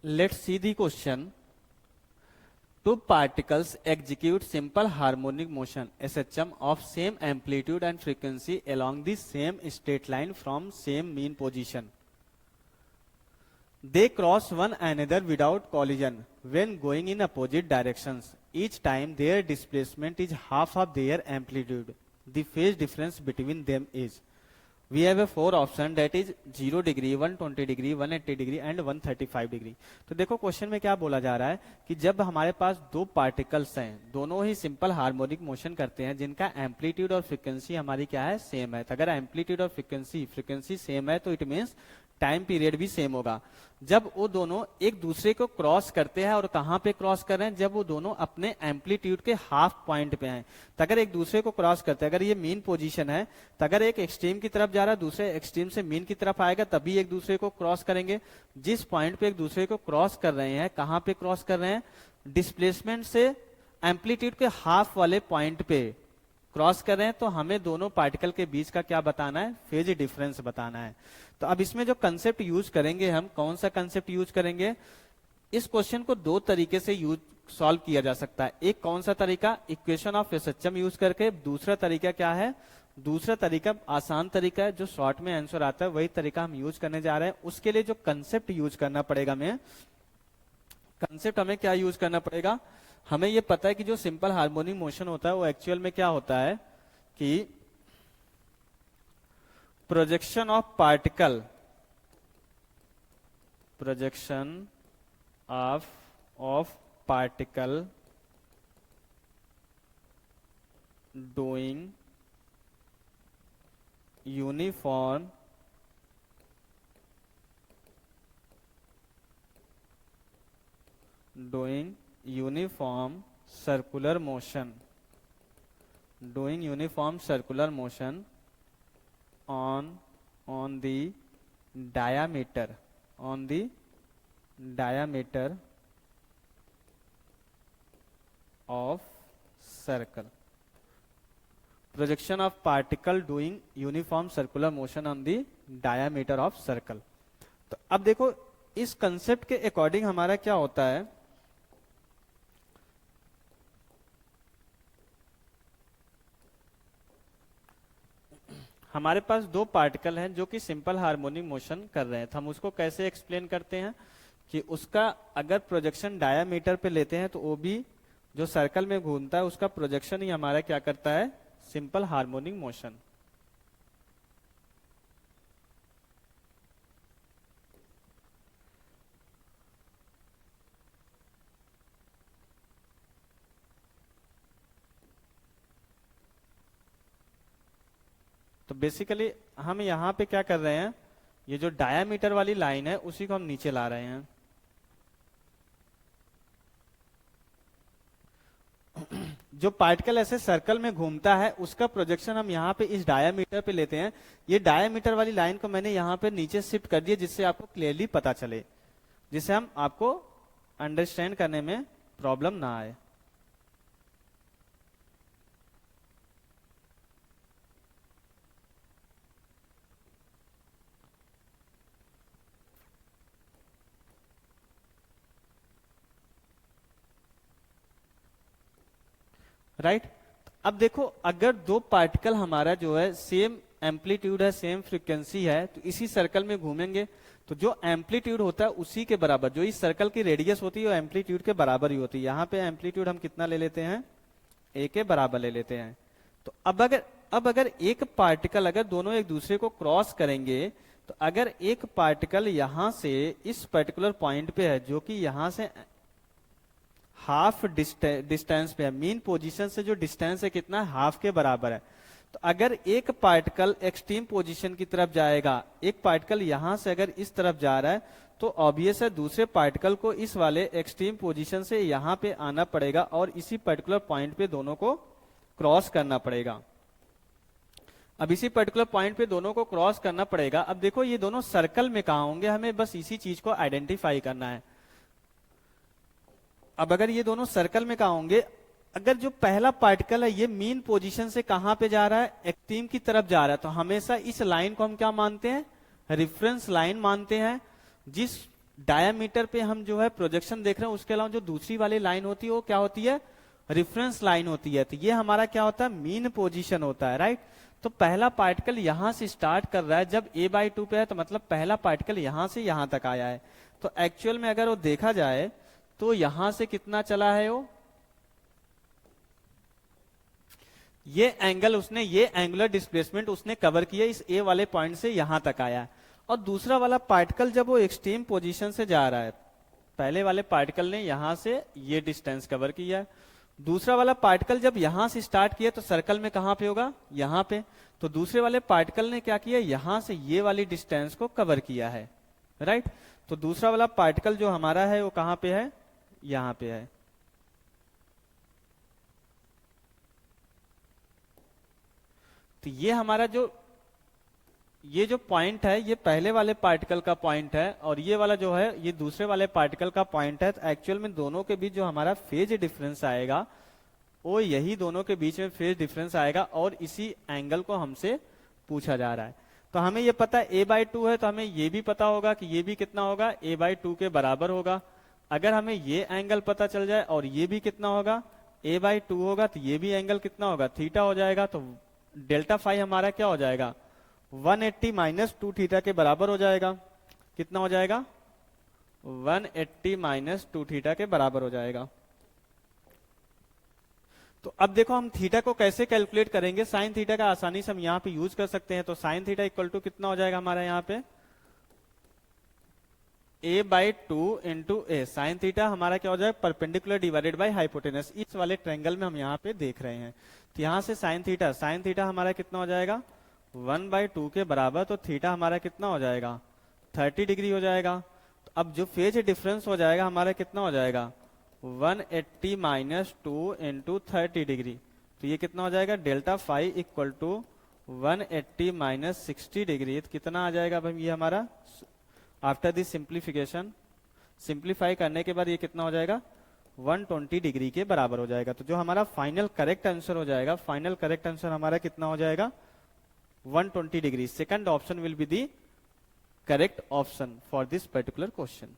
Let's see the question. Two particles execute simple harmonic motion SHM of same amplitude and frequency along the same straight line from same mean position. They cross one another without collision when going in opposite directions. Each time their displacement is half of their amplitude. The phase difference between them is. We have a 4 option that is 0 degree 120 degree 180 degree and 135 degree. तो देखो question में क्या बोला जा रहा है कि जब हमारे पास दो पार्टिकल्स हैं, दोनों ही सिंपल हार्मोनिक मोशन करते हैं, जिनका एम्पलीट्यूड और फ्रीक्वेंसी हमारी क्या है, सेम है। तो अगर एम्पलीट्यूड और फ्रीक्वेंसी सेम है तो इट मीन्स टाइम पीरियड भी सेम होगा। जब वो दोनों एक दूसरे को क्रॉस करते हैं, और कहां पे क्रॉस कर रहे हैं, जब वो दोनों अपने एम्पलीट्यूड के हाफ पॉइंट पे हैं। तो अगर एक दूसरे को क्रॉस करते हैं, अगर ये मीन पोजीशन है, तो अगर एक एक्सट्रीम की तरफ जा रहा है, दूसरे एक्सट्रीम से मीन की तरफ आएगा, तभी एक दूसरे को क्रॉस करेंगे। जिस पॉइंट पे एक दूसरे को क्रॉस कर रहे हैं, कहां पे क्रॉस कर रहे हैं, डिस्प्लेसमेंट से एम्पलीट्यूड के हाफ वाले पॉइंट पे क्रॉस कर रहे हैं, तो हमें दोनों पार्टिकल के बीच का क्या बताना है, फेज डिफरेंस बताना है। तो अब इसमें जो कंसेप्ट यूज करेंगे, हम कौन सा कंसेप्ट यूज करेंगे, इस क्वेश्चन को दो तरीके से यूज सॉल्व किया जा सकता है। एक कौन सा तरीका, इक्वेशन ऑफ एसएचएम यूज करके। दूसरा तरीका क्या है, दूसरा तरीका आसान तरीका है, जो शॉर्ट में आंसर आता है, वही तरीका हम यूज करने जा रहे हैं। उसके लिए जो कंसेप्ट यूज करना पड़ेगा, हमें कंसेप्ट हमें क्या यूज करना पड़ेगा, हमें ये पता है कि जो सिंपल हार्मोनिक मोशन होता है वो एक्चुअल में क्या होता है कि projection of particle doing uniform circular motion on the diameter of circle. Projection of particle doing uniform circular motion on the diameter of circle. तो अब देखो इस कंसेप्ट के अकॉर्डिंग हमारा क्या होता है, हमारे पास दो पार्टिकल हैं जो कि सिंपल हार्मोनिक मोशन कर रहे हैं। तो हम उसको कैसे एक्सप्लेन करते हैं कि उसका अगर प्रोजेक्शन डायामीटर पे लेते हैं, तो वो भी जो सर्कल में घूमता है उसका प्रोजेक्शन ही हमारा क्या करता है, सिंपल हार्मोनिक मोशन। तो बेसिकली हम यहां पे क्या कर रहे हैं, ये जो डायामीटर वाली लाइन है उसी को हम नीचे ला रहे हैं। जो पार्टिकल ऐसे सर्कल में घूमता है उसका प्रोजेक्शन हम यहाँ पे इस डायामीटर पे लेते हैं। ये डायामीटर वाली लाइन को मैंने यहाँ पे नीचे शिफ्ट कर दिया, जिससे आपको क्लियरली पता चले, जिससे हम आपको अंडरस्टैंड करने में प्रॉब्लम ना आए। राइट अब देखो, अगर दो पार्टिकल हमारा जो है सेम एम्पलीट्यूड है, सेम फ्रीक्वेंसी है, तो इसी सर्कल में घूमेंगे, तो जो एम्पलीट्यूड होता है उसी के बराबर, जो इस सर्कल की रेडियस होती है वो एम्पलीट्यूड के बराबर ही होती है। यहाँ पे एम्पलीट्यूड हम कितना ले लेते हैं, ए के बराबर ले लेते हैं। तो अब अगर एक पार्टिकल, अगर दोनों एक दूसरे को क्रॉस करेंगे, तो अगर एक पार्टिकल यहां से इस पर्टिकुलर पॉइंट पे है, जो कि यहां से हाफ डिस्टेंस पे है, मीन पोजीशन से जो डिस्टेंस है कितना, हाफ के बराबर है। तो अगर एक पार्टिकल एक्सट्रीम पोजीशन की तरफ जाएगा, एक पार्टिकल यहां से अगर इस तरफ जा रहा है, तो ऑब्वियस है दूसरे पार्टिकल को इस वाले एक्सट्रीम पोजीशन से यहां पे आना पड़ेगा और इसी पर्टिकुलर पॉइंट पे दोनों को क्रॉस करना पड़ेगा। अब इसी पर्टिकुलर पॉइंट पे दोनों को क्रॉस करना पड़ेगा। अब देखो ये दोनों सर्कल में कहां होंगे, हमें बस इसी चीज को आइडेंटिफाई करना है। अब अगर ये दोनों सर्कल में कहा होंगे, अगर जो पहला पार्टिकल है ये मीन पोजीशन से कहां पे जा रहा है, एक्सट्रीम की तरफ जा रहा है, तो हमेशा इस लाइन को हम क्या मानते हैं, रेफरेंस लाइन मानते हैं। जिस डायामीटर पे हम जो है प्रोजेक्शन देख रहे हैं, उसके अलावा जो दूसरी वाली लाइन होती है वो क्या होती है, रेफरेंस लाइन होती है। तो ये हमारा क्या होता है, मीन पोजीशन होता है, राइट। तो पहला पार्टिकल यहां से स्टार्ट कर रहा है, जब a/2 पे है तो मतलब पहला पार्टिकल यहां से यहां तक आया है। तो एक्चुअल में अगर वो देखा जाए तो यहां से कितना चला है वो, ये एंगल उसने, ये एंगुलर डिस्प्लेसमेंट उसने कवर किया, इस ए वाले पॉइंट से यहां तक आया। और दूसरा वाला पार्टिकल जब वो एक्सट्रीम पोजीशन से जा रहा है, पहले वाले पार्टिकल ने यहां से ये डिस्टेंस कवर किया है, दूसरा वाला पार्टिकल जब यहां से स्टार्ट किया तो सर्कल में कहां पे होगा, यहां पे। तो दूसरे वाले पार्टिकल ने क्या किया, यहां से ये वाली डिस्टेंस को कवर किया है, राइट। तो दूसरा वाला पार्टिकल जो हमारा है वो कहां पे है, यहां पे है। तो ये हमारा ये जो पॉइंट है ये पहले वाले पार्टिकल का पॉइंट है, और ये वाला जो है ये दूसरे वाले पार्टिकल का पॉइंट है। तो एक्चुअल में दोनों के बीच जो हमारा फेज डिफरेंस आएगा वो यही दोनों के बीच में फेज डिफरेंस आएगा, और इसी एंगल को हमसे पूछा जा रहा है। तो हमें ये पता है a/2 है, तो हमें ये भी पता होगा कि ये भी कितना होगा, a/2 के बराबर होगा। अगर हमें ये एंगल पता चल जाए और ये भी कितना होगा, a/2 होगा, तो ये भी एंगल कितना होगा, थीटा हो जाएगा। तो डेल्टा फाई हमारा क्या हो जाएगा, 180 माइनस 2 थीटा के बराबर हो जाएगा। कितना हो जाएगा, 180 माइनस 2 थीटा के बराबर हो जाएगा। तो अब देखो हम थीटा को कैसे कैलकुलेट करेंगे। साइन थीटा का आसानी से हम यहाँ पे यूज कर सकते हैं। तो साइन थीटा इक्वल टू कितना हो जाएगा हमारा यहाँ पे, a/2 इंटू ए। साइन थीटा हमारा क्या हो जाएगा, परपेंडिकुलर डिवाइडेड बाय हाइपोटेनस। इस वाले ट्रायंगल में हम यहाँ पे देख रहे हैं। तो यहाँ से साइन थीटा हमारा कितना हो जाएगा, 1/2 के बराबर। तो थीटा हमारा कितना हो जाएगा, 30 डिग्री हो जाएगा। तो अब जो फेज डिफरेंस हो जाएगा हमारा कितना हो जाएगा, 180 माइनस 2 इंटू 30 डिग्री। तो ये कितना हो जाएगा, delta phi equal to 180 minus 60 degree. तो कितना आ जाएगा भाई ये हमारा, आफ्टर दिस सिंप्लीफिकेशन, सिंप्लीफाई करने के बाद ये कितना हो जाएगा, 120 डिग्री के बराबर हो जाएगा। तो जो हमारा फाइनल करेक्ट आंसर हो जाएगा, फाइनल करेक्ट आंसर हमारा कितना हो जाएगा, 120 degree. Second option will be the correct option for this particular question.